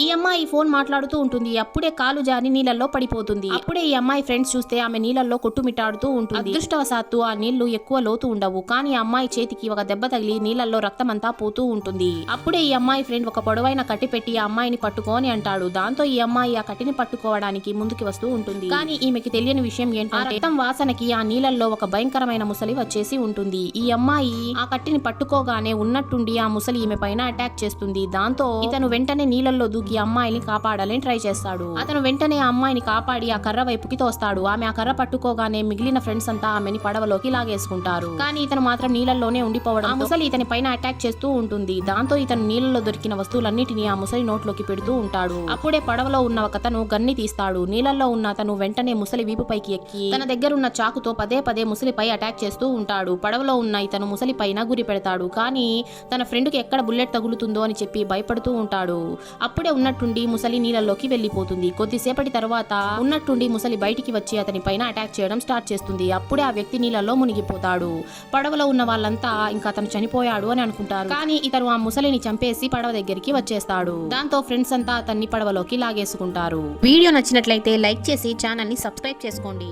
ఈ అమ్మాయి ఫోన్ మాట్లాడుతూ ఉంటుంది. అప్పుడే కాలు జారి నీళ్ళల్లో పడిపోతుంది. అప్పుడే ఈ అమ్మాయి ఫ్రెండ్స్ చూస్తే ఆమె నీళ్ళల్లో కొట్టుమిట్టాడుతూ ఉంటుంది. అదృష్టవశాత్తు ఆ నీళ్లు ఎక్కువ లోతు ఉండవు. కానీ ఆ అమ్మాయి చేతికి ఒక దెబ్బ తగిలి నీళ్ళల్లో రక్తమంతా పోతూ ఉంటుంది. అప్పుడే ఈ అమ్మాయి ఫ్రెండ్ ఒక పొడవైన కట్టి పెట్టి ఆ అమ్మాయిని పట్టుకోని అంటాడు. దాంతో ఈ అమ్మాయి ఆ కట్టిని పట్టుకోవడానికి ముందుకి వస్తూ ఉంటుంది. కానీ ఈమెకి తెలియని విషయం ఏంటంటే రక్తం వాసనకి ఆ నీళ్ళల్లో ఒక భయంకరమైన ముసలి వచ్చేసి ఉంటుంది. ఈ అమ్మాయి ఆ కట్టిని పట్టుకోగానే ఉన్నట్టుండి ఆ ముసలి ఈమె పైన అటాక్ చేస్తుంది. దాంతో ఇతను వెంటనే నీళ్ళల్లో దూకి అమ్మాయిని కాపాడాలని ట్రై చేస్తాడు. అతను వెంటనే ఆ అమ్మాయిని కాపాడి ఆ కర్ర వైపుకి తోస్తాడు. ఆమె ఆ కర్ర పట్టుకోగానే మిగిలిన ఫ్రెండ్స్ అంతా ఆమెని పడవలోకి లాగేసుకుంటారు. కానీ ఇతను మాత్రం నీళ్ళల్లోనే ఉండిపోవడం ఆ ముసలి ఇతని పైన అటాక్ చేస్తూ ఉంటుంది. దాంతో ఇతను నీళ్ళలో దొరికిన వస్తువులన్నిటిని ఆ ముసలి నోట్లోకి పెడుతూ ఉంటాడు. అప్పుడే పడవలో ఉన్న ఒకతను గన్ని తీస్తాడు. నీళ్ళల్లో ఉన్న అతను వెంటనే ముసలి వీపుపైకి ఎక్కి తన దగ్గరున్న చాకుతో పదే పదే ముసలిపై అటాక్ చేస్తూ ఉంటాడు. పడవలో ఉన్న ఇతను ముసలి పైన గురి పెడతాడు. కానీ తన ఫ్రెండ్ కి ఎక్కడ బుల్లెట్ తగులుతుందో అని చెప్పి భయపడుతూ ఉంటాడు. అప్పుడే ఉన్నట్టుండి ముసలి నీళ్ళలోకి వెళ్లిపోతుంది. కొద్దిసేపటి తర్వాత ఉన్నట్టుండి ముసలి బయటికి వచ్చి అతని పైన అటాక్ చేయడం స్టార్ట్ చేస్తుంది. అప్పుడే ఆ వ్యక్తి నీళ్ళలో మునిగిపోతాడు. పడవలో ఉన్న వాళ్ళంతా ఇంకా అతను చనిపోయాడు అని అనుకుంటారు. కానీ ఇతను ఆ ముసలిని చంపేసి పడవ దగ్గరికి వచ్చేస్తాడు. దాంతో ఫ్రెండ్స్ అంతా అతన్ని పడవలోకి లాగేసుకుంటారు. వీడియో నచ్చినట్లయితే లైక్ చేసి ఛానల్ ని సబ్స్క్రైబ్ చేసుకోండి.